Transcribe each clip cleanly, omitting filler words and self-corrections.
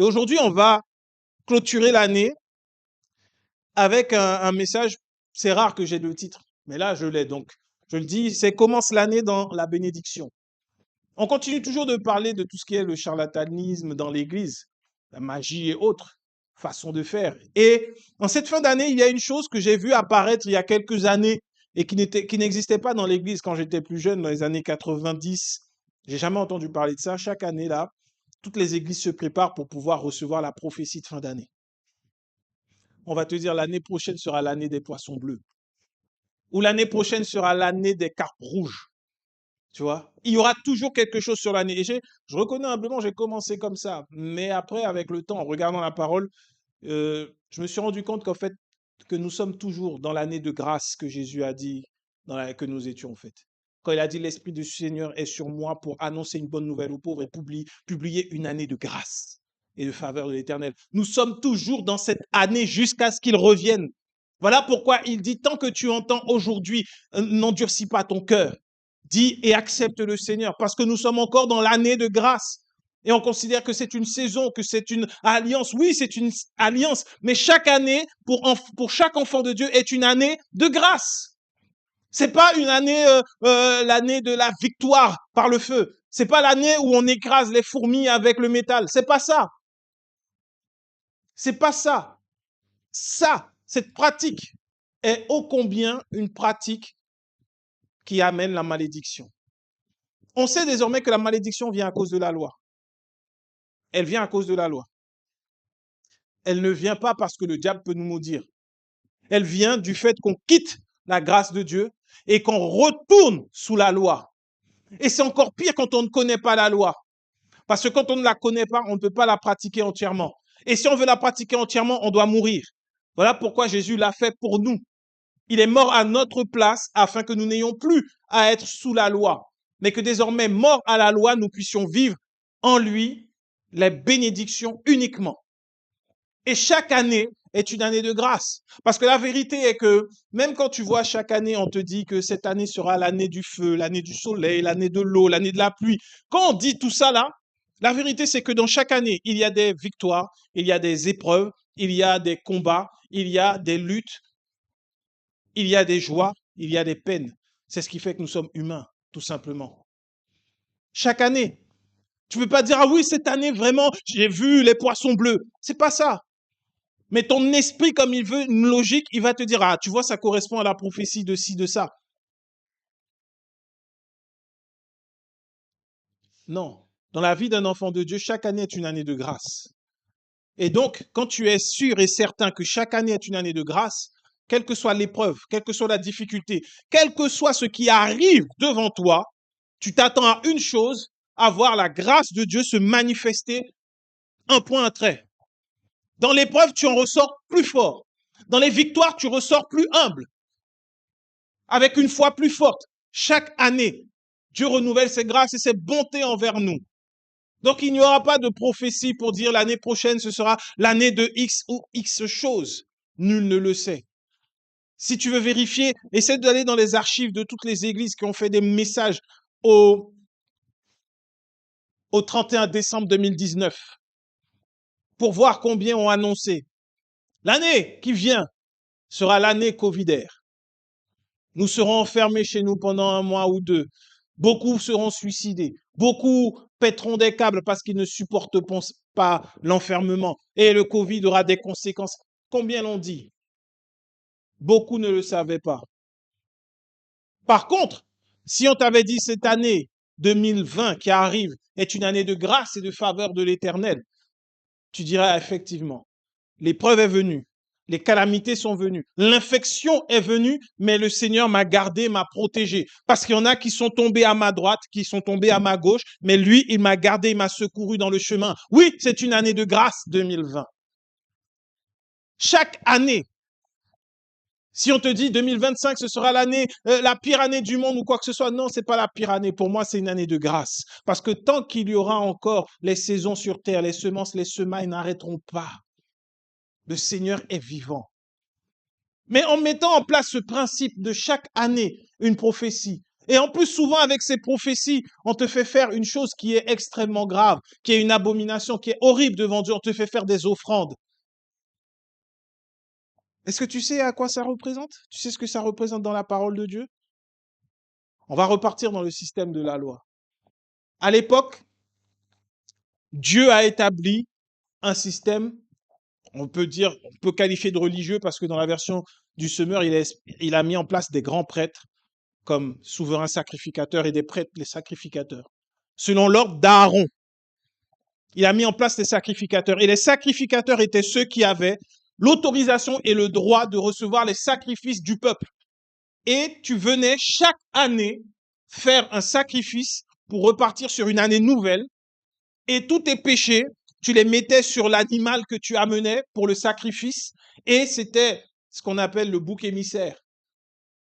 Et aujourd'hui, on va clôturer l'année avec un message. C'est rare que j'ai le titre, mais là, je l'ai. Donc, je le dis, c'est commence l'année dans la bénédiction. On continue toujours de parler de tout ce qui est le charlatanisme dans l'Église, la magie et autres façons de faire. Et en cette fin d'année, il y a une chose que j'ai vue apparaître il y a quelques années et qui n'existait pas dans l'Église quand j'étais plus jeune, dans les années 90. J'ai jamais entendu parler de ça. Chaque année, là, toutes les églises se préparent pour pouvoir recevoir la prophétie de fin d'année. On va te dire l'année prochaine sera l'année des poissons bleus. Ou l'année prochaine sera l'année des carpes rouges. Tu vois, il y aura toujours quelque chose sur l'année. Et je reconnais humblement, j'ai commencé comme ça. Mais après, avec le temps, en regardant la parole, je me suis rendu compte qu'en fait, que nous sommes toujours dans l'année de grâce que Jésus a dit que nous étions en fait. Quand il a dit l'Esprit du Seigneur est sur moi pour annoncer une bonne nouvelle aux pauvres et publier une année de grâce et de faveur de l'Éternel. Nous sommes toujours dans cette année jusqu'à ce qu'il revienne. Voilà pourquoi il dit, tant que tu entends aujourd'hui, n'endurcis pas ton cœur. Dis et accepte le Seigneur, parce que nous sommes encore dans l'année de grâce. Et on considère que c'est une saison, que c'est une alliance. Oui, c'est une alliance, mais chaque année, pour chaque enfant de Dieu, est une année de grâce. C'est pas une année, l'année de la victoire par le feu. C'est pas l'année où on écrase les fourmis avec le métal. C'est pas ça. C'est pas ça. Ça, cette pratique est ô combien une pratique qui amène la malédiction. On sait désormais que la malédiction vient à cause de la loi. Elle vient à cause de la loi. Elle ne vient pas parce que le diable peut nous maudire. Elle vient du fait qu'on quitte la grâce de Dieu et qu'on retourne sous la loi. Et c'est encore pire quand on ne connaît pas la loi. Parce que quand on ne la connaît pas, on ne peut pas la pratiquer entièrement. Et si on veut la pratiquer entièrement, on doit mourir. Voilà pourquoi Jésus l'a fait pour nous. Il est mort à notre place afin que nous n'ayons plus à être sous la loi, mais que désormais, mort à la loi, nous puissions vivre en lui les bénédictions uniquement. Et chaque année est une année de grâce. Parce que la vérité est que même quand tu vois chaque année, on te dit que cette année sera l'année du feu, l'année du soleil, l'année de l'eau, l'année de la pluie. Quand on dit tout ça là, la vérité c'est que dans chaque année, il y a des victoires, il y a des épreuves, il y a des combats, il y a des luttes, il y a des joies, il y a des peines. C'est ce qui fait que nous sommes humains, tout simplement. Chaque année. Tu ne peux pas dire, ah oui, cette année, vraiment, j'ai vu les poissons bleus. C'est pas ça. Mais ton esprit, comme il veut une logique, il va te dire, ah, tu vois, ça correspond à la prophétie de ci, de ça. Non. Dans la vie d'un enfant de Dieu, chaque année est une année de grâce. Et donc, quand tu es sûr et certain que chaque année est une année de grâce, quelle que soit l'épreuve, quelle que soit la difficulté, quel que soit ce qui arrive devant toi, tu t'attends à une chose, à voir la grâce de Dieu se manifester, un point, un trait. Dans l'épreuve, tu en ressors plus fort. Dans les victoires, tu ressors plus humble, avec une foi plus forte. Chaque année, Dieu renouvelle ses grâces et ses bontés envers nous. Donc, il n'y aura pas de prophétie pour dire l'année prochaine, ce sera l'année de X ou X choses. Nul ne le sait. Si tu veux vérifier, essaie d'aller dans les archives de toutes les églises qui ont fait des messages au 31 décembre 2019 pour voir combien ont annoncé. L'année qui vient sera l'année Covidaire. Nous serons enfermés chez nous pendant 1 mois ou 2. Beaucoup seront suicidés. Beaucoup pèteront des câbles parce qu'ils ne supportent pas l'enfermement. Et le Covid aura des conséquences. Combien l'ont dit? Beaucoup ne le savaient pas. Par contre, si on t'avait dit cette année 2020 qui arrive est une année de grâce et de faveur de l'Éternel, tu dirais effectivement, l'épreuve est venue, les calamités sont venues, l'infection est venue, mais le Seigneur m'a gardé, m'a protégé. Parce qu'il y en a qui sont tombés à ma droite, qui sont tombés à ma gauche, mais lui, il m'a gardé, il m'a secouru dans le chemin. Oui, c'est une année de grâce 2020. Chaque année, si on te dit 2025, ce sera l'année, la pire année du monde ou quoi que ce soit, non, c'est pas la pire année. Pour moi, c'est une année de grâce. Parce que tant qu'il y aura encore les saisons sur terre, les semences, les semailles n'arrêteront pas. Le Seigneur est vivant. Mais en mettant en place ce principe de chaque année une prophétie Et en plus, souvent avec ces prophéties, on te fait faire une chose qui est extrêmement grave, qui est une abomination, qui est horrible devant Dieu. On te fait faire des offrandes. Est-ce que tu sais à quoi ça représente? Tu sais ce que ça représente dans la parole de Dieu? On va repartir dans le système de la loi. À l'époque, Dieu a établi un système, on peut qualifier de religieux parce que dans la version du Semeur, il a mis en place des grands prêtres comme souverains sacrificateurs et des prêtres les sacrificateurs. Selon l'ordre d'Aaron, il a mis en place les sacrificateurs. Et les sacrificateurs étaient ceux qui avaient l'autorisation et le droit de recevoir les sacrifices du peuple. Et tu venais chaque année faire un sacrifice pour repartir sur une année nouvelle. Et tous tes péchés, tu les mettais sur l'animal que tu amenais pour le sacrifice. Et c'était ce qu'on appelle le bouc émissaire.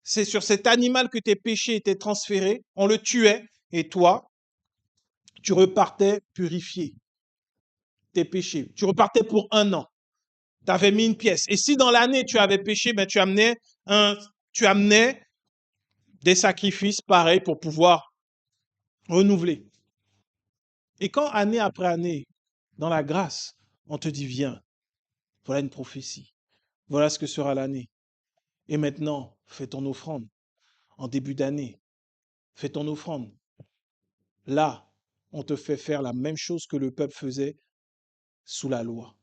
C'est sur cet animal que tes péchés étaient transférés. On le tuait. Et toi, tu repartais purifié. Tes péchés. Tu repartais pour 1 an. Tu avais mis une pièce. Et si dans l'année tu avais péché, ben tu amenais des sacrifices pareils pour pouvoir renouveler. Et quand année après année, dans la grâce, on te dit viens, voilà une prophétie, voilà ce que sera l'année. Et maintenant, fais ton offrande. En début d'année, fais ton offrande. Là, on te fait faire la même chose que le peuple faisait sous la loi.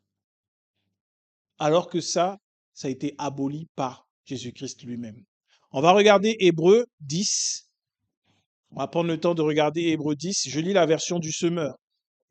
Alors que ça a été aboli par Jésus-Christ lui-même. On va regarder Hébreux 10. On va prendre le temps de regarder Hébreux 10. Je lis la version du Semeur.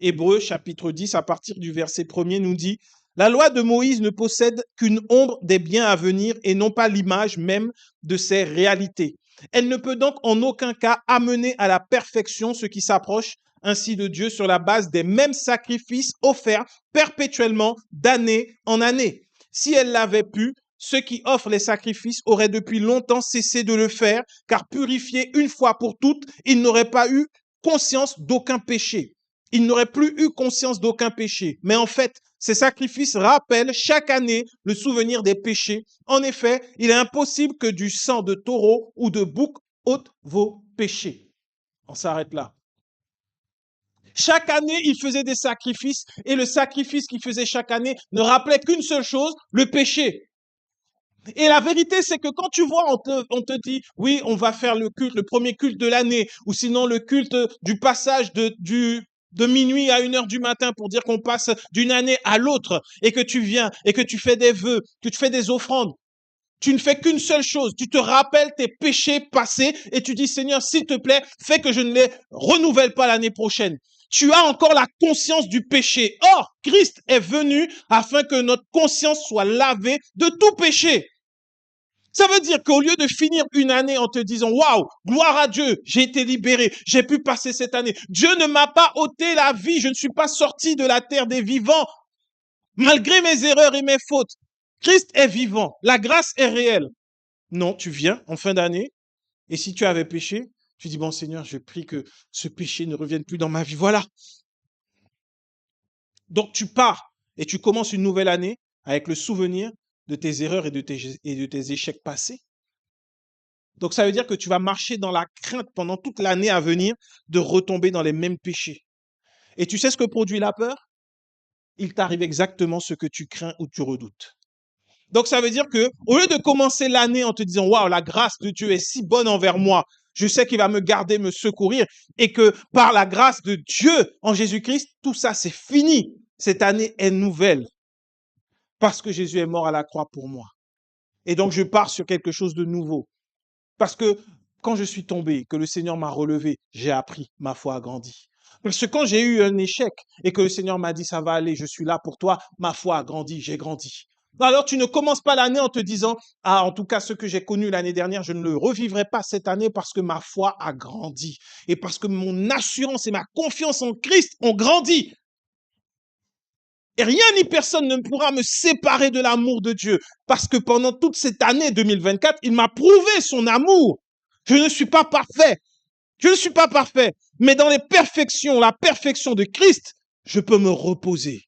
Hébreux chapitre 10, à partir du verset 1er, nous dit « La loi de Moïse ne possède qu'une ombre des biens à venir et non pas l'image même de ces réalités. Elle ne peut donc en aucun cas amener à la perfection ce qui s'approche ainsi de Dieu sur la base des mêmes sacrifices offerts perpétuellement d'année en année. Si elle l'avait pu, ceux qui offrent les sacrifices auraient depuis longtemps cessé de le faire, car purifiés une fois pour toutes, ils n'auraient pas eu conscience d'aucun péché. Ils n'auraient plus eu conscience d'aucun péché. Mais en fait, ces sacrifices rappellent chaque année le souvenir des péchés. En effet, il est impossible que du sang de taureau ou de bouc ôte vos péchés. On s'arrête là. Chaque année, il faisait des sacrifices et le sacrifice qu'il faisait chaque année ne rappelait qu'une seule chose, le péché. Et la vérité, c'est que quand tu vois, on te dit, oui, on va faire le culte, le premier culte de l'année, ou sinon le culte du passage de minuit à 1h du matin pour dire qu'on passe d'une année à l'autre, et que tu viens, et que tu fais des vœux, que tu fais des offrandes. Tu ne fais qu'une seule chose, tu te rappelles tes péchés passés et tu dis, Seigneur, s'il te plaît, fais que je ne les renouvelle pas l'année prochaine. Tu as encore la conscience du péché. Or, Christ est venu afin que notre conscience soit lavée de tout péché. Ça veut dire qu'au lieu de finir une année en te disant, waouh, gloire à Dieu, j'ai été libéré, j'ai pu passer cette année. Dieu ne m'a pas ôté la vie, je ne suis pas sorti de la terre des vivants, malgré mes erreurs et mes fautes. Christ est vivant, la grâce est réelle. Non, tu viens en fin d'année, et si tu avais péché, tu dis, bon Seigneur, je prie que ce péché ne revienne plus dans ma vie. Voilà. Donc tu pars et tu commences une nouvelle année avec le souvenir de tes erreurs et de tes échecs passés. Donc ça veut dire que tu vas marcher dans la crainte pendant toute l'année à venir de retomber dans les mêmes péchés. Et tu sais ce que produit la peur? Il t'arrive exactement ce que tu crains ou tu redoutes. Donc ça veut dire que au lieu de commencer l'année en te disant waouh, la grâce de Dieu est si bonne envers moi, je sais qu'il va me garder, me secourir, et que par la grâce de Dieu en Jésus-Christ, tout ça c'est fini. Cette année est nouvelle parce que Jésus est mort à la croix pour moi. Et donc je pars sur quelque chose de nouveau. Parce que quand je suis tombé, que le Seigneur m'a relevé, j'ai appris, ma foi a grandi. Parce que quand j'ai eu un échec et que le Seigneur m'a dit ça va aller, je suis là pour toi, ma foi a grandi, j'ai grandi. Alors tu ne commences pas l'année en te disant ah, en tout cas ce que j'ai connu l'année dernière, je ne le revivrai pas cette année parce que ma foi a grandi et parce que mon assurance et ma confiance en Christ ont grandi. Et rien ni personne ne pourra me séparer de l'amour de Dieu. Parce que pendant toute cette année 2024, il m'a prouvé son amour. Je ne suis pas parfait. Je ne suis pas parfait. Mais dans les perfections, la perfection de Christ, je peux me reposer.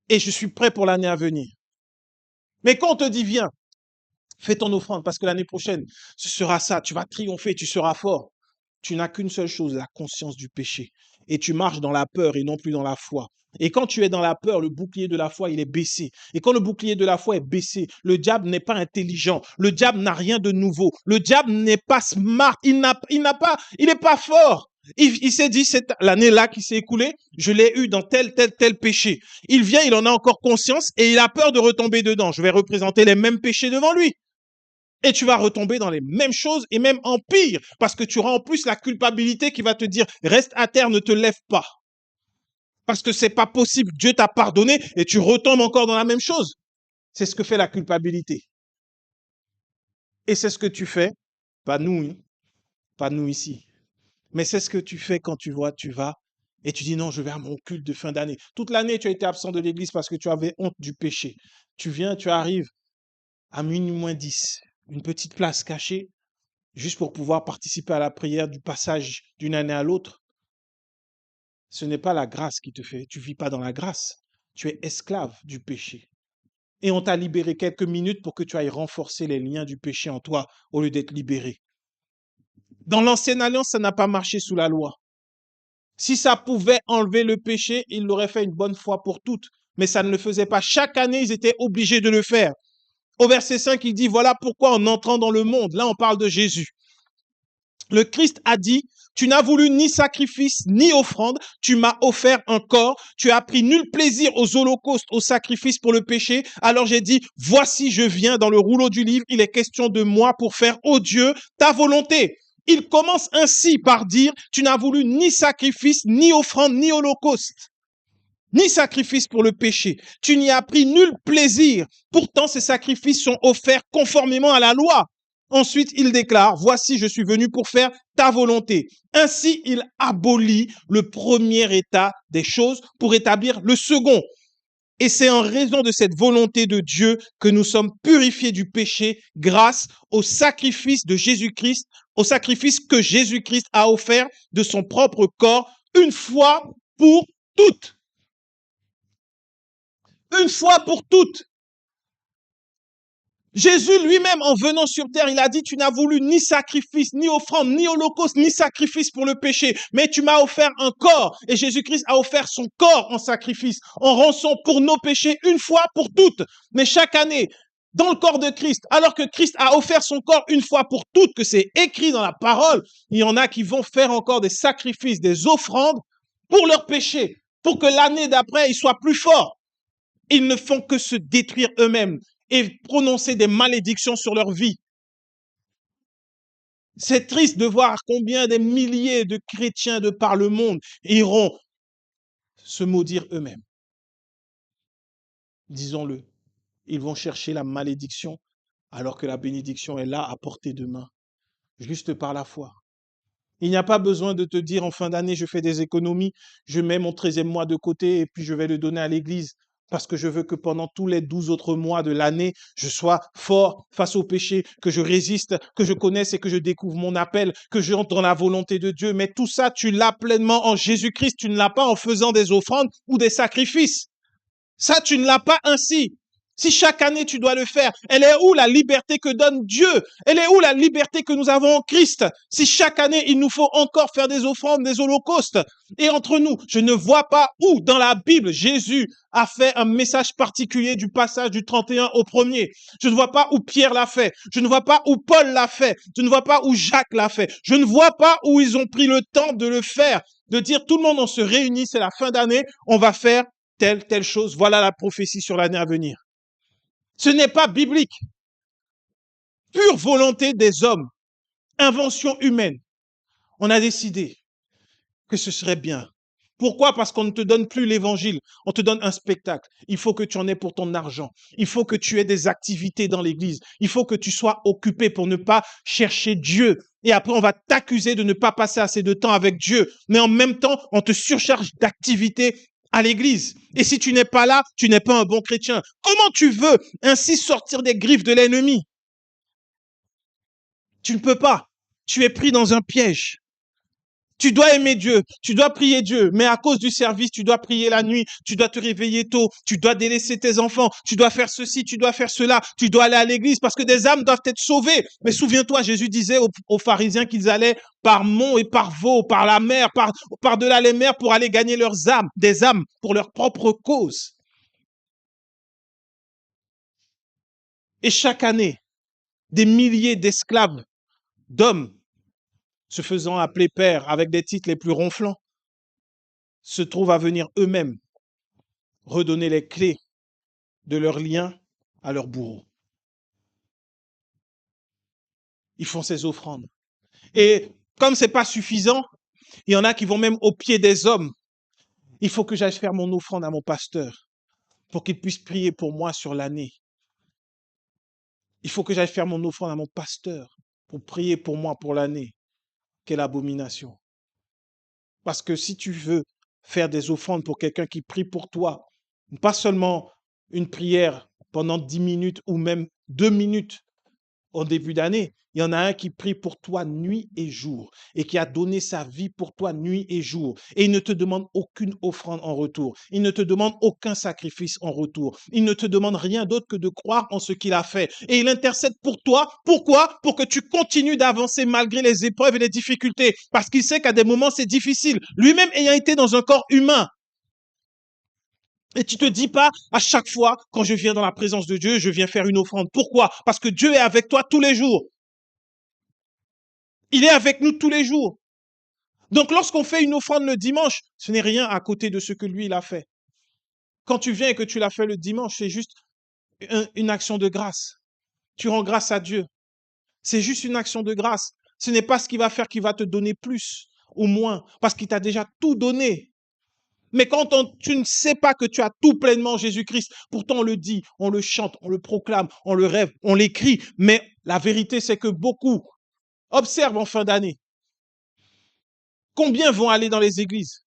Et je suis prêt pour l'année à venir. Mais quand on te dit viens, Fais ton offrande parce que l'année prochaine, ce sera ça. Tu vas triompher, tu seras fort. Tu n'as qu'une seule chose, la conscience du péché. Et tu marches dans la peur et non plus dans la foi. Et quand tu es dans la peur, le bouclier de la foi, il est baissé. Et quand le bouclier de la foi est baissé, le diable n'est pas intelligent. Le diable n'a rien de nouveau. Le diable n'est pas smart. Il n'est pas fort. Il s'est dit, l'année-là qui s'est écoulée, je l'ai eu dans tel péché. Il vient, il en a encore conscience et il a peur de retomber dedans. Je vais représenter les mêmes péchés devant lui. Et tu vas retomber dans les mêmes choses et même en pire, parce que tu auras en plus la culpabilité qui va te dire, reste à terre, ne te lève pas. Parce que c'est pas possible, Dieu t'a pardonné et tu retombes encore dans la même chose. C'est ce que fait la culpabilité. Et c'est ce que tu fais, pas nous ici, mais c'est ce que tu fais quand tu vas et tu dis non, je vais à mon culte de fin d'année. Toute l'année, tu as été absent de l'église parce que tu avais honte du péché. Tu viens, tu arrives à minuit moins 10, une petite place cachée, juste pour pouvoir participer à la prière du passage d'une année à l'autre. Ce n'est pas la grâce qui te fait, tu vis pas dans la grâce. Tu es esclave du péché. Et on t'a libéré quelques minutes pour que tu ailles renforcer les liens du péché en toi au lieu d'être libéré. Dans l'ancienne alliance, ça n'a pas marché sous la loi. Si ça pouvait enlever le péché, il l'aurait fait une bonne fois pour toutes. Mais ça ne le faisait pas. Chaque année, ils étaient obligés de le faire. Au verset 5, il dit, voilà pourquoi en entrant dans le monde, là on parle de Jésus. Le Christ a dit, tu n'as voulu ni sacrifice, ni offrande, tu m'as offert un corps, tu as pris nul plaisir aux holocaustes, aux sacrifices pour le péché. Alors j'ai dit, voici je viens dans le rouleau du livre, il est question de moi pour faire, ô Dieu, ta volonté. Il commence ainsi par dire, tu n'as voulu ni sacrifice, ni offrande, ni holocauste, ni sacrifice pour le péché. Tu n'y as pris nul plaisir. Pourtant, ces sacrifices sont offerts conformément à la loi. Ensuite, il déclare, voici, je suis venu pour faire ta volonté. Ainsi, il abolit le premier état des choses pour établir le second. Et c'est en raison de cette volonté de Dieu que nous sommes purifiés du péché grâce au sacrifice de Jésus-Christ, au sacrifice que Jésus-Christ a offert de son propre corps une fois pour toutes. Une fois pour toutes. Jésus lui-même, en venant sur terre, il a dit, tu n'as voulu ni sacrifice, ni offrande, ni holocauste, ni sacrifice pour le péché, mais tu m'as offert un corps. Et Jésus-Christ a offert son corps en sacrifice, en rançon pour nos péchés une fois pour toutes. Mais chaque année, dans le corps de Christ, alors que Christ a offert son corps une fois pour toutes, que c'est écrit dans la parole, il y en a qui vont faire encore des sacrifices, des offrandes pour leurs péchés, pour que l'année d'après, ils soient plus forts. Ils ne font que se détruire eux-mêmes et prononcer des malédictions sur leur vie. C'est triste de voir combien des milliers de chrétiens de par le monde iront se maudire eux-mêmes. Disons-le, ils vont chercher la malédiction alors que la bénédiction est là à portée de main, juste par la foi. Il n'y a pas besoin de te dire en fin d'année, je fais des économies, je mets mon 13e mois de côté et puis je vais le donner à l'église. Parce que je veux que pendant tous les 12 autres mois de l'année, je sois fort face au péché, que je résiste, que je connaisse et que je découvre mon appel, que j'entre dans la volonté de Dieu. Mais tout ça, tu l'as pleinement en Jésus-Christ. Tu ne l'as pas en faisant des offrandes ou des sacrifices. Ça, tu ne l'as pas ainsi. Si chaque année tu dois le faire, elle est où la liberté que donne Dieu? Elle est où la liberté que nous avons en Christ? Si chaque année il nous faut encore faire des offrandes, des holocaustes, et entre nous, je ne vois pas où dans la Bible Jésus a fait un message particulier du passage du 31 au 1er. Je ne vois pas où Pierre l'a fait. Je ne vois pas où Paul l'a fait. Je ne vois pas où Jacques l'a fait. Je ne vois pas où ils ont pris le temps de le faire, de dire tout le monde on se réunit, c'est la fin d'année, on va faire telle chose. Voilà la prophétie sur l'année à venir. Ce n'est pas biblique. Pure volonté des hommes, invention humaine. On a décidé que ce serait bien. Pourquoi? Parce qu'on ne te donne plus l'évangile, on te donne un spectacle. Il faut que tu en aies pour ton argent. Il faut que tu aies des activités dans l'église. Il faut que tu sois occupé pour ne pas chercher Dieu. Et après, on va t'accuser de ne pas passer assez de temps avec Dieu. Mais en même temps, on te surcharge d'activités à l'église. Et si tu n'es pas là, tu n'es pas un bon chrétien. Comment tu veux ainsi sortir des griffes de l'ennemi? Tu ne peux pas. Tu es pris dans un piège. Tu dois aimer Dieu, tu dois prier Dieu, mais à cause du service, tu dois prier la nuit, tu dois te réveiller tôt, tu dois délaisser tes enfants, tu dois faire ceci, tu dois faire cela, tu dois aller à l'église parce que des âmes doivent être sauvées. Mais souviens-toi, Jésus disait aux pharisiens qu'ils allaient par monts et par veaux, par la mer, par-delà les mers pour aller gagner leurs âmes, des âmes pour leur propre cause. Et chaque année, des milliers d'esclaves, d'hommes, se faisant appeler pères avec des titres les plus ronflants, se trouvent à venir eux-mêmes redonner les clés de leur lien à leur bourreau. Ils font ces offrandes. Et comme c'est pas suffisant, il y en a qui vont même au pied des hommes. Il faut que j'aille faire mon offrande à mon pasteur pour qu'il puisse prier pour moi sur l'année. Il faut que j'aille faire mon offrande à mon pasteur pour prier pour moi pour l'année. Quelle abomination. Parce que si tu veux faire des offrandes pour quelqu'un qui prie pour toi, pas seulement une prière pendant 10 minutes ou même 2 minutes en début d'année, il y en a un qui prie pour toi nuit et jour et qui a donné sa vie pour toi nuit et jour. Et il ne te demande aucune offrande en retour. Il ne te demande aucun sacrifice en retour. Il ne te demande rien d'autre que de croire en ce qu'il a fait. Et il intercède pour toi. Pourquoi? Pour que tu continues d'avancer malgré les épreuves et les difficultés. Parce qu'il sait qu'à des moments, c'est difficile. Lui-même ayant été dans un corps humain. Et tu te dis pas, à chaque fois, quand je viens dans la présence de Dieu, je viens faire une offrande. Pourquoi? Parce que Dieu est avec toi tous les jours. Il est avec nous tous les jours. Donc, lorsqu'on fait une offrande le dimanche, ce n'est rien à côté de ce que lui, il a fait. Quand tu viens et que tu l'as fait le dimanche, c'est juste une action de grâce. Tu rends grâce à Dieu. C'est juste une action de grâce. Ce n'est pas ce qu'il va faire qui va te donner plus ou moins, parce qu'il t'a déjà tout donné. Mais quand tu ne sais pas que tu as tout pleinement en Jésus-Christ, pourtant on le dit, on le chante, on le proclame, on le rêve, on l'écrit, mais la vérité c'est que beaucoup observent en fin d'année. Combien vont aller dans les églises?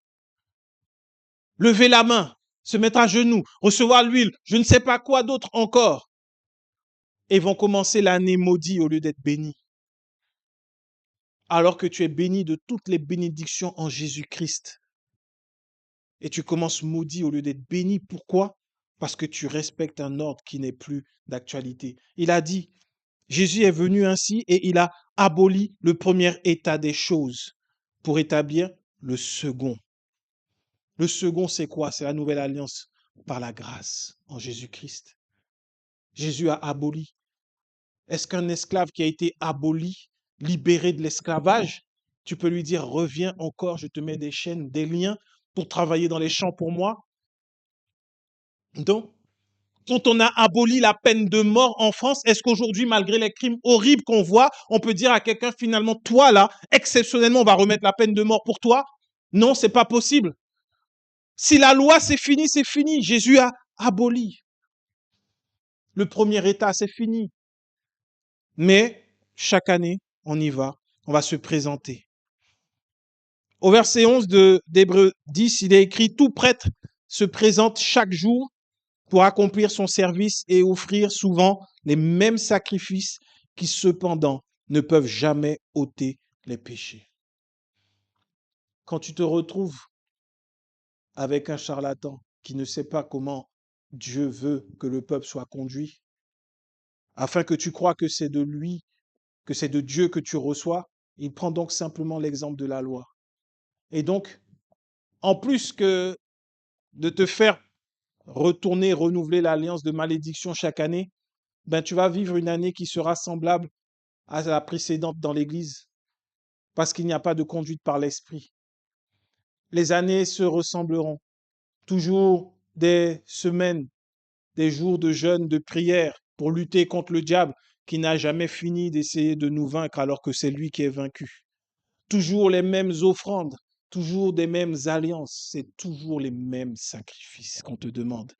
Lever la main, se mettre à genoux, recevoir l'huile, je ne sais pas quoi d'autre encore. Et vont commencer l'année maudite au lieu d'être bénis. Alors que tu es béni de toutes les bénédictions en Jésus-Christ. Et tu commences maudit au lieu d'être béni. Pourquoi? Parce que tu respectes un ordre qui n'est plus d'actualité. Il a dit, Jésus est venu ainsi et il a aboli le premier état des choses pour établir le second. Le second, c'est quoi? C'est la nouvelle alliance par la grâce en Jésus-Christ. Jésus a aboli. Est-ce qu'un esclave qui a été aboli, libéré de l'esclavage, tu peux lui dire, reviens encore, je te mets des chaînes, des liens pour travailler dans les champs pour moi? Donc, quand on a aboli la peine de mort en France, est-ce qu'aujourd'hui, malgré les crimes horribles qu'on voit, on peut dire à quelqu'un finalement, toi là, exceptionnellement, on va remettre la peine de mort pour toi? Non, c'est pas possible. Si la loi c'est fini, c'est fini. Jésus a aboli. Le premier état, c'est fini. Mais chaque année, on y va, on va se présenter. Au verset 11 d'Hébreux 10, il est écrit, tout prêtre se présente chaque jour pour accomplir son service et offrir souvent les mêmes sacrifices qui cependant ne peuvent jamais ôter les péchés. Quand tu te retrouves avec un charlatan qui ne sait pas comment Dieu veut que le peuple soit conduit, afin que tu crois que c'est de lui, que c'est de Dieu que tu reçois, il prend donc simplement l'exemple de la loi. Et donc, en plus que de te faire retourner, renouveler l'alliance de malédiction chaque année, ben tu vas vivre une année qui sera semblable à la précédente dans l'Église, parce qu'il n'y a pas de conduite par l'Esprit. Les années se ressembleront. Toujours des semaines, des jours de jeûne, de prière pour lutter contre le diable qui n'a jamais fini d'essayer de nous vaincre alors que c'est lui qui est vaincu. Toujours les mêmes offrandes, toujours des mêmes alliances, c'est toujours les mêmes sacrifices qu'on te demande.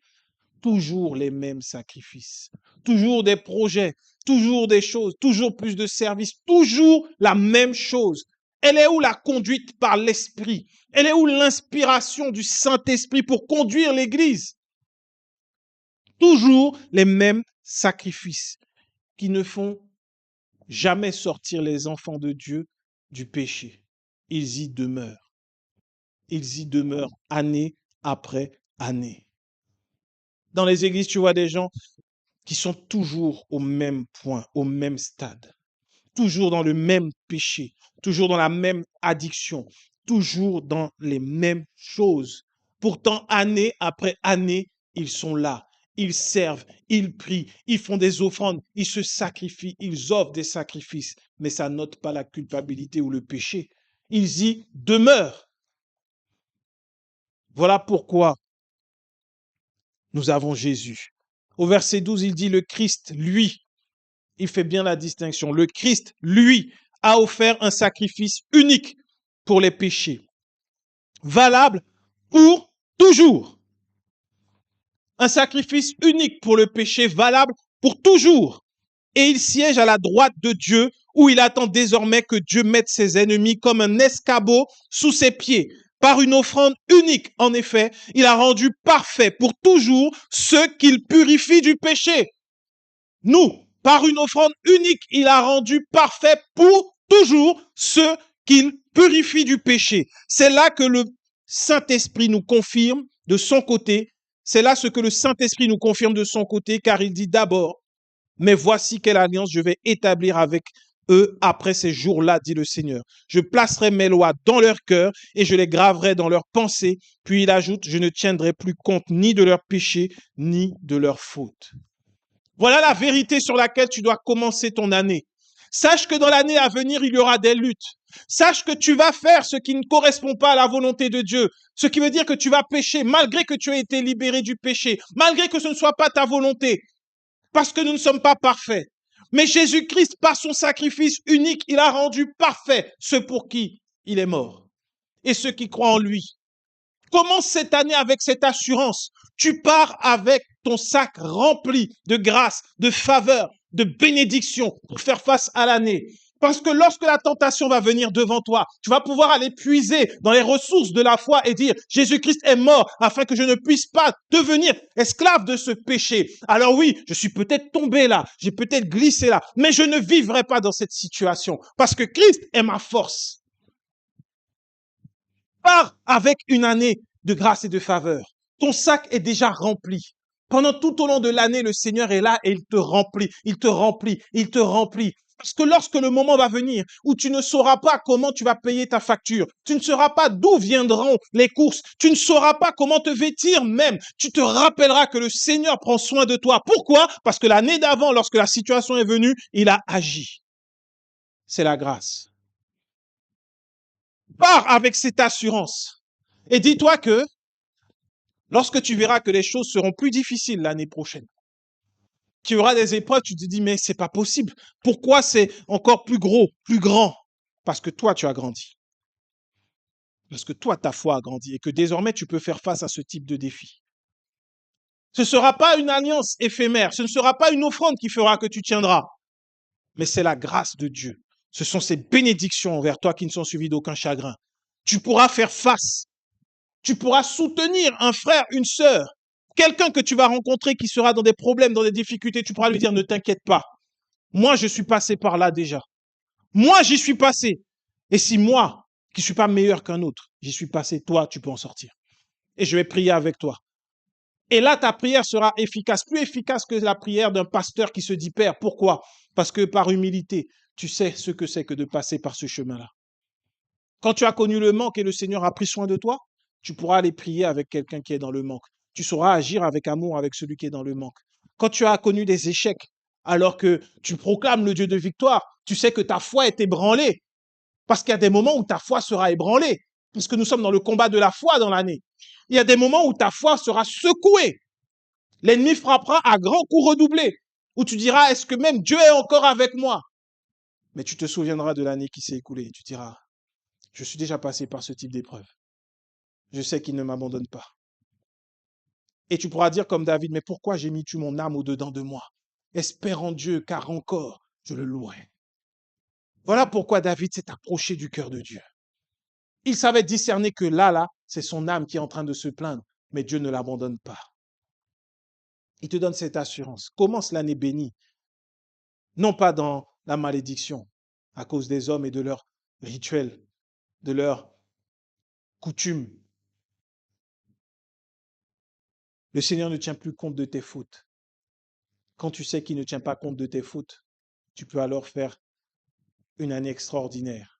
Toujours les mêmes sacrifices, toujours des projets, toujours des choses, toujours plus de services, toujours la même chose. Elle est où la conduite par l'Esprit? Elle est où l'inspiration du Saint-Esprit pour conduire l'Église? Toujours les mêmes sacrifices qui ne font jamais sortir les enfants de Dieu du péché. ils y demeurent. Ils y demeurent année après année. Dans les églises, tu vois des gens qui sont toujours au même point, au même stade, toujours dans le même péché, toujours dans la même addiction, toujours dans les mêmes choses. Pourtant, année après année, ils sont là. Ils servent, ils prient, ils font des offrandes, ils se sacrifient, ils offrent des sacrifices, mais ça n'ôte pas la culpabilité ou le péché. Ils y demeurent. Voilà pourquoi nous avons Jésus. Au verset 12, il dit le Christ, lui, il fait bien la distinction. Le Christ, lui, a offert un sacrifice unique pour les péchés, valable pour toujours. Un sacrifice unique pour le péché, valable pour toujours. Et il siège à la droite de Dieu, où il attend désormais que Dieu mette ses ennemis comme un escabeau sous ses pieds. Par une offrande unique, en effet, il a rendu parfait pour toujours ceux qu'il purifie du péché. Nous, par une offrande unique, il a rendu parfait pour toujours ceux qu'il purifie du péché. C'est là que le Saint-Esprit nous confirme de son côté. C'est là ce que le Saint-Esprit nous confirme de son côté, car il dit d'abord, mais voici quelle alliance je vais établir avec eux après ces jours-là, dit le Seigneur. Je placerai mes lois dans leur cœur et je les graverai dans leurs pensées. Puis il ajoute, je ne tiendrai plus compte ni de leurs péchés, ni de leurs fautes. Voilà la vérité sur laquelle tu dois commencer ton année. Sache que dans l'année à venir, il y aura des luttes. Sache que tu vas faire ce qui ne correspond pas à la volonté de Dieu. Ce qui veut dire que tu vas pécher malgré que tu aies été libéré du péché, malgré que ce ne soit pas ta volonté. Parce que nous ne sommes pas parfaits. Mais Jésus-Christ, par son sacrifice unique, il a rendu parfait ceux pour qui il est mort et ceux qui croient en lui. Commence cette année avec cette assurance. Tu pars avec ton sac rempli de grâce, de faveur, de bénédiction pour faire face à l'année. Parce que lorsque la tentation va venir devant toi, tu vas pouvoir aller puiser dans les ressources de la foi et dire, Jésus-Christ est mort afin que je ne puisse pas devenir esclave de ce péché. Alors oui, je suis peut-être tombé là, j'ai peut-être glissé là, mais je ne vivrai pas dans cette situation parce que Christ est ma force. Pars avec une année de grâce et de faveur. Ton sac est déjà rempli. Pendant tout au long de l'année, le Seigneur est là et il te remplit, il te remplit, il te remplit. Parce que lorsque le moment va venir où tu ne sauras pas comment tu vas payer ta facture, tu ne sauras pas d'où viendront les courses, tu ne sauras pas comment te vêtir même, tu te rappelleras que le Seigneur prend soin de toi. Pourquoi? Parce que l'année d'avant, lorsque la situation est venue, il a agi. C'est la grâce. Pars avec cette assurance. Et dis-toi que lorsque tu verras que les choses seront plus difficiles l'année prochaine, qu'il y aura des épreuves, tu te dis, mais c'est pas possible. Pourquoi c'est encore plus gros, plus grand? Parce que toi, tu as grandi. Parce que toi, ta foi a grandi et que désormais, tu peux faire face à ce type de défi. Ce ne sera pas une alliance éphémère, ce ne sera pas une offrande qui fera que tu tiendras, mais c'est la grâce de Dieu. Ce sont ces bénédictions envers toi qui ne sont suivies d'aucun chagrin. Tu pourras faire face. Tu pourras soutenir un frère, une sœur, quelqu'un que tu vas rencontrer qui sera dans des problèmes, dans des difficultés. Tu pourras lui dire, ne t'inquiète pas. Moi, je suis passé par là déjà. Moi, j'y suis passé. Et si moi, qui ne suis pas meilleur qu'un autre, j'y suis passé, toi, tu peux en sortir. Et je vais prier avec toi. Et là, ta prière sera efficace, plus efficace que la prière d'un pasteur qui se dit père. Pourquoi? Parce que par humilité, tu sais ce que c'est que de passer par ce chemin-là. Quand tu as connu le manque et le Seigneur a pris soin de toi, tu pourras aller prier avec quelqu'un qui est dans le manque. Tu sauras agir avec amour avec celui qui est dans le manque. Quand tu as connu des échecs, alors que tu proclames le Dieu de victoire, tu sais que ta foi est ébranlée. Parce qu'il y a des moments où ta foi sera ébranlée. Parce que nous sommes dans le combat de la foi dans l'année. Il y a des moments où ta foi sera secouée. L'ennemi frappera à grands coups redoublés. Où tu diras, est-ce que même Dieu est encore avec moi? Mais tu te souviendras de l'année qui s'est écoulée. Tu diras, je suis déjà passé par ce type d'épreuve. Je sais qu'il ne m'abandonne pas. Et tu pourras dire comme David, mais pourquoi j'ai mis tu mon âme au-dedans de moi? Espère en Dieu, car encore je le louerai. Voilà pourquoi David s'est approché du cœur de Dieu. Il savait discerner que là, c'est son âme qui est en train de se plaindre, mais Dieu ne l'abandonne pas. Il te donne cette assurance. Commence l'année bénie, non pas dans la malédiction, à cause des hommes et de leurs rituels de leurs coutumes. Le Seigneur ne tient plus compte de tes fautes. Quand tu sais qu'il ne tient pas compte de tes fautes, tu peux alors faire une année extraordinaire.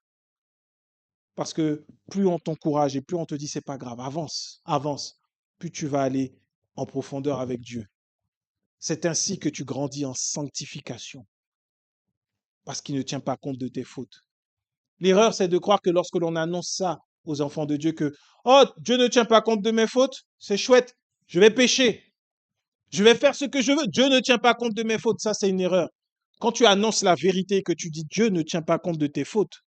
Parce que plus on t'encourage et plus on te dit c'est pas grave, avance, avance, plus tu vas aller en profondeur avec Dieu. C'est ainsi que tu grandis en sanctification, parce qu'il ne tient pas compte de tes fautes. L'erreur, c'est de croire que lorsque l'on annonce ça aux enfants de Dieu, que oh, Dieu ne tient pas compte de mes fautes, c'est chouette, je vais pécher, je vais faire ce que je veux, Dieu ne tient pas compte de mes fautes, ça c'est une erreur. Quand tu annonces la vérité et que tu dis Dieu ne tient pas compte de tes fautes,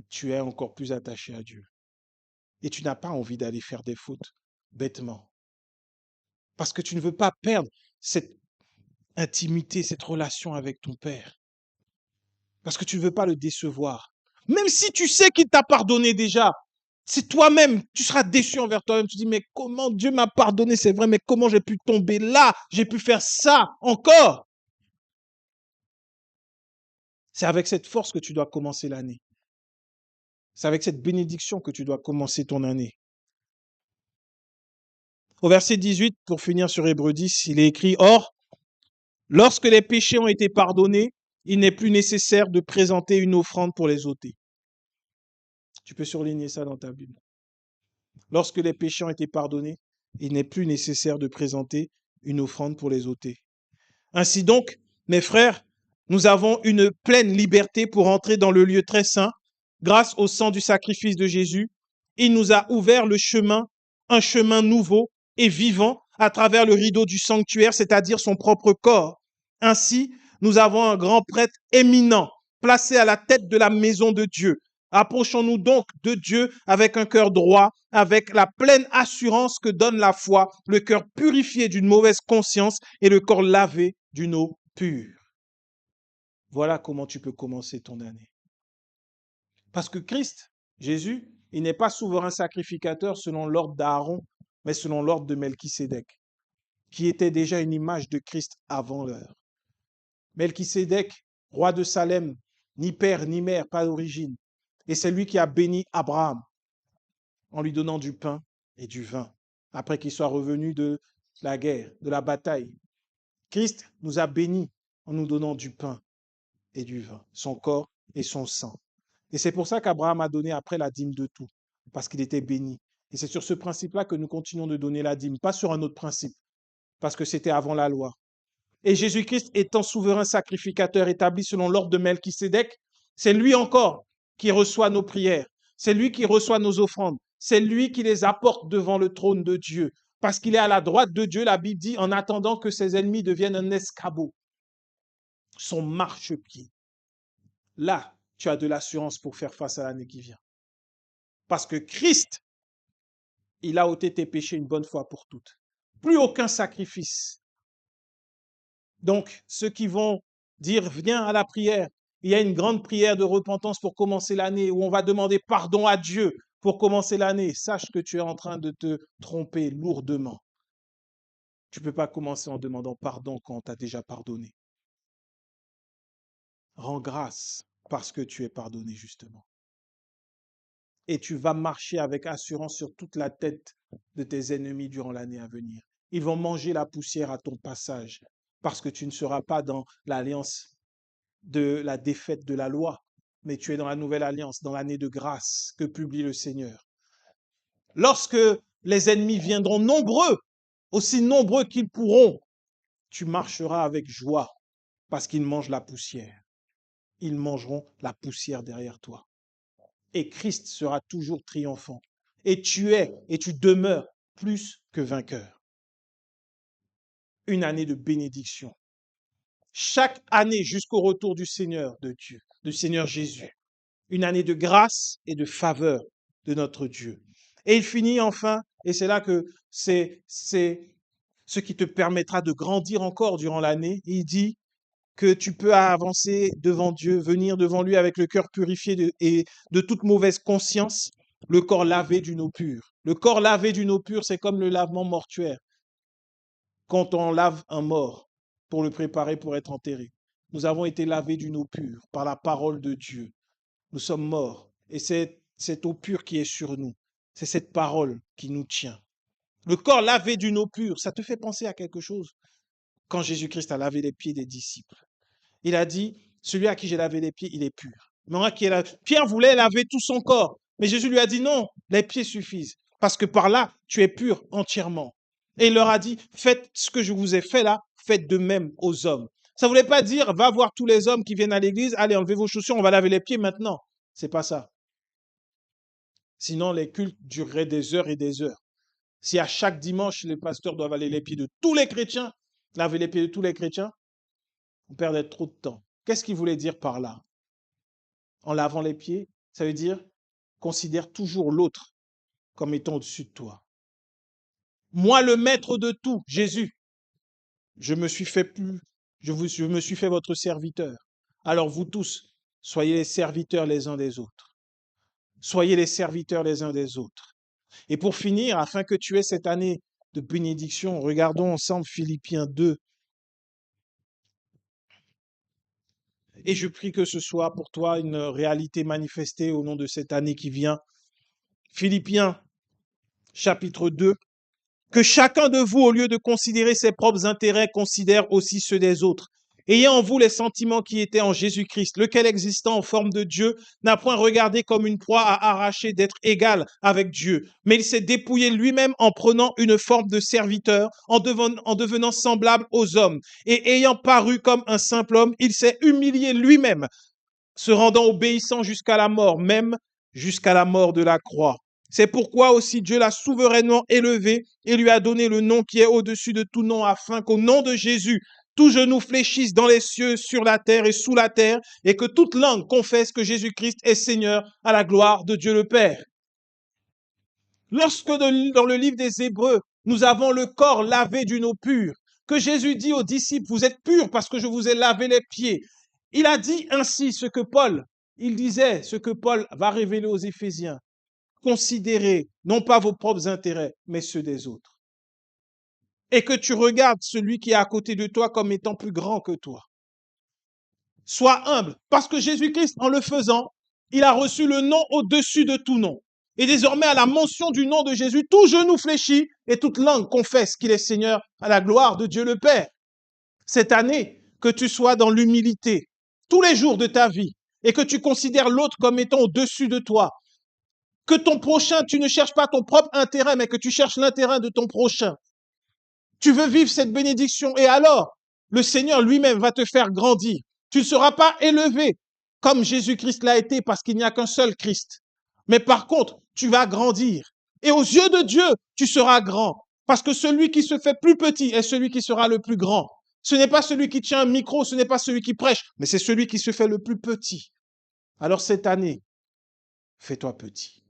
tu es encore plus attaché à Dieu. Et tu n'as pas envie d'aller faire des fautes bêtement. Parce que tu ne veux pas perdre cette intimité, cette relation avec ton Père. Parce que tu ne veux pas le décevoir. Même si tu sais qu'il t'a pardonné déjà, c'est toi-même, tu seras déçu envers toi-même. Tu dis, mais comment Dieu m'a pardonné, c'est vrai, mais comment j'ai pu tomber là, j'ai pu faire ça encore. C'est avec cette force que tu dois commencer l'année. C'est avec cette bénédiction que tu dois commencer ton année. Au verset 18, pour finir sur Hébreux 10, il est écrit, or, lorsque les péchés ont été pardonnés, il n'est plus nécessaire de présenter une offrande pour les ôter. Tu peux surligner ça dans ta Bible. Lorsque les péchés ont été pardonnés, il n'est plus nécessaire de présenter une offrande pour les ôter. Ainsi donc, mes frères, nous avons une pleine liberté pour entrer dans le lieu très saint grâce au sang du sacrifice de Jésus. Il nous a ouvert le chemin, un chemin nouveau et vivant à travers le rideau du sanctuaire, c'est-à-dire son propre corps. Ainsi, nous avons un grand prêtre éminent, placé à la tête de la maison de Dieu. Approchons-nous donc de Dieu avec un cœur droit, avec la pleine assurance que donne la foi, le cœur purifié d'une mauvaise conscience et le corps lavé d'une eau pure. Voilà comment tu peux commencer ton année. Parce que Christ, Jésus, il n'est pas souverain sacrificateur selon l'ordre d'Aaron, mais selon l'ordre de Melchisédek, qui était déjà une image de Christ avant l'heure. Melchisédek, roi de Salem, ni père ni mère, pas d'origine. Et c'est lui qui a béni Abraham en lui donnant du pain et du vin, après qu'il soit revenu de la guerre, de la bataille. Christ nous a bénis en nous donnant du pain et du vin, son corps et son sang. Et c'est pour ça qu'Abraham a donné après la dîme de tout, parce qu'il était béni. Et c'est sur ce principe-là que nous continuons de donner la dîme, pas sur un autre principe, parce que c'était avant la loi. Et Jésus-Christ étant souverain sacrificateur établi selon l'ordre de Melchisédek, c'est lui encore qui reçoit nos prières, c'est lui qui reçoit nos offrandes, c'est lui qui les apporte devant le trône de Dieu, parce qu'il est à la droite de Dieu, la Bible dit, en attendant que ses ennemis deviennent un escabeau, son marchepied. Là, tu as de l'assurance pour faire face à l'année qui vient. Parce que Christ, il a ôté tes péchés une bonne fois pour toutes. Plus aucun sacrifice. Donc, ceux qui vont dire, viens à la prière, il y a une grande prière de repentance pour commencer l'année, où on va demander pardon à Dieu pour commencer l'année. Sache que tu es en train de te tromper lourdement. Tu ne peux pas commencer en demandant pardon quand on t'a déjà pardonné. Rends grâce parce que tu es pardonné, justement. Et tu vas marcher avec assurance sur toute la tête de tes ennemis durant l'année à venir. Ils vont manger la poussière à ton passage parce que tu ne seras pas dans l'alliance de la défaite de la loi, mais tu es dans la nouvelle alliance, dans l'année de grâce que publie le Seigneur. Lorsque les ennemis viendront nombreux, aussi nombreux qu'ils pourront, tu marcheras avec joie parce qu'ils mangent la poussière. Ils mangeront la poussière derrière toi. Et Christ sera toujours triomphant. Et tu es et tu demeures plus que vainqueur. Une année de bénédiction. Chaque année jusqu'au retour du Seigneur de Dieu, du Seigneur Jésus. Une année de grâce et de faveur de notre Dieu. Et il finit enfin, et c'est là que c'est ce qui te permettra de grandir encore durant l'année. Il dit que tu peux avancer devant Dieu, venir devant lui avec le cœur purifié et de toute mauvaise conscience, le corps lavé d'une eau pure. Le corps lavé d'une eau pure, c'est comme le lavement mortuaire. Quand on lave un mort pour le préparer pour être enterré. Nous avons été lavés d'une eau pure par la parole de Dieu. Nous sommes morts. Et c'est cette eau pure qui est sur nous. C'est cette parole qui nous tient. Le corps lavé d'une eau pure, ça te fait penser à quelque chose? Quand Jésus-Christ a lavé les pieds des disciples, il a dit, celui à qui j'ai lavé les pieds, il est pur. Pierre voulait laver tout son corps, mais Jésus lui a dit non, les pieds suffisent, parce que par là, tu es pur entièrement. Et il leur a dit, faites ce que je vous ai fait là, faites de même aux hommes. Ça ne voulait pas dire, va voir tous les hommes qui viennent à l'église, allez, enlevez vos chaussures, on va laver les pieds maintenant. C'est pas ça. Sinon, les cultes dureraient des heures et des heures. Si à chaque dimanche, les pasteurs doivent laver les pieds de tous les chrétiens, laver les pieds de tous les chrétiens, on perdrait trop de temps. Qu'est-ce qu'il voulait dire par là? En lavant les pieds, ça veut dire considère toujours l'autre comme étant au-dessus de toi. Moi, le maître de tout, Jésus, je me suis fait votre serviteur. Alors vous tous, soyez les serviteurs les uns des autres. Soyez les serviteurs les uns des autres. Et pour finir, afin que tu aies cette année de bénédiction, regardons ensemble Philippiens 2. Et je prie que ce soit pour toi une réalité manifestée au nom de cette année qui vient. Philippiens, chapitre 2. Que chacun de vous, au lieu de considérer ses propres intérêts, considère aussi ceux des autres. Ayez en vous les sentiments qui étaient en Jésus-Christ, lequel, existant en forme de Dieu, n'a point regardé comme une proie à arracher d'être égal avec Dieu, mais il s'est dépouillé lui-même en prenant une forme de serviteur, en devenant semblable aux hommes. Et ayant paru comme un simple homme, il s'est humilié lui-même, se rendant obéissant jusqu'à la mort, même jusqu'à la mort de la croix. C'est pourquoi aussi Dieu l'a souverainement élevé et lui a donné le nom qui est au-dessus de tout nom, afin qu'au nom de Jésus, tout genou fléchisse dans les cieux, sur la terre et sous la terre, et que toute langue confesse que Jésus-Christ est Seigneur, à la gloire de Dieu le Père. Lorsque dans le livre des Hébreux, nous avons le corps lavé d'une eau pure, que Jésus dit aux disciples, vous êtes purs parce que je vous ai lavé les pieds. Il a dit ainsi ce que Paul va révéler aux Éphésiens. Considérez non pas vos propres intérêts, mais ceux des autres. Et que tu regardes celui qui est à côté de toi comme étant plus grand que toi. Sois humble, parce que Jésus-Christ, en le faisant, il a reçu le nom au-dessus de tout nom. Et désormais, à la mention du nom de Jésus, tout genou fléchit et toute langue confesse qu'il est Seigneur, à la gloire de Dieu le Père. Cette année, que tu sois dans l'humilité tous les jours de ta vie et que tu considères l'autre comme étant au-dessus de toi. Que ton prochain, tu ne cherches pas ton propre intérêt, mais que tu cherches l'intérêt de ton prochain. Tu veux vivre cette bénédiction et alors, le Seigneur lui-même va te faire grandir. Tu ne seras pas élevé comme Jésus-Christ l'a été parce qu'il n'y a qu'un seul Christ. Mais par contre, tu vas grandir. Et aux yeux de Dieu, tu seras grand. Parce que celui qui se fait plus petit est celui qui sera le plus grand. Ce n'est pas celui qui tient un micro, ce n'est pas celui qui prêche, mais c'est celui qui se fait le plus petit. Alors cette année, fais-toi petit.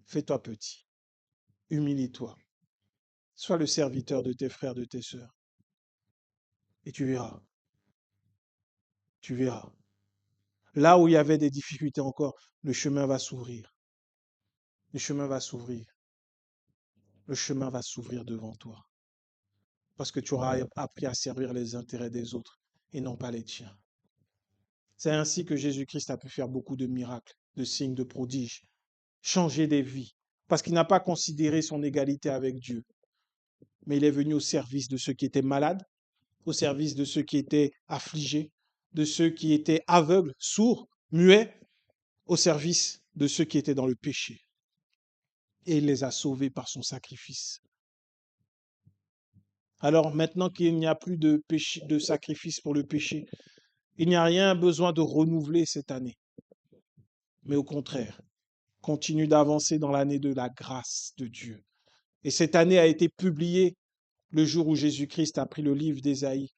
Fais-toi petit. Humilie-toi. Sois le serviteur de tes frères, de tes sœurs. Et tu verras. Tu verras. Là où il y avait des difficultés encore, le chemin va s'ouvrir. Le chemin va s'ouvrir. Le chemin va s'ouvrir devant toi. Parce que tu auras appris à servir les intérêts des autres et non pas les tiens. C'est ainsi que Jésus-Christ a pu faire beaucoup de miracles, de signes, de prodiges, changer des vies, parce qu'il n'a pas considéré son égalité avec Dieu. Mais il est venu au service de ceux qui étaient malades, au service de ceux qui étaient affligés, de ceux qui étaient aveugles, sourds, muets, au service de ceux qui étaient dans le péché. Et il les a sauvés par son sacrifice. Alors maintenant qu'il n'y a plus de sacrifice pour le péché, il n'y a rien besoin de renouveler cette année. Mais au contraire, continue d'avancer dans l'année de la grâce de Dieu. Et cette année a été publiée le jour où Jésus-Christ a pris le livre d'Ésaïe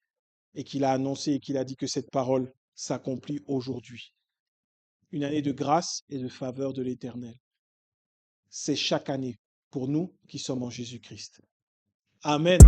et qu'il a annoncé et qu'il a dit que cette parole s'accomplit aujourd'hui. Une année de grâce et de faveur de l'Éternel. C'est chaque année pour nous qui sommes en Jésus-Christ. Amen.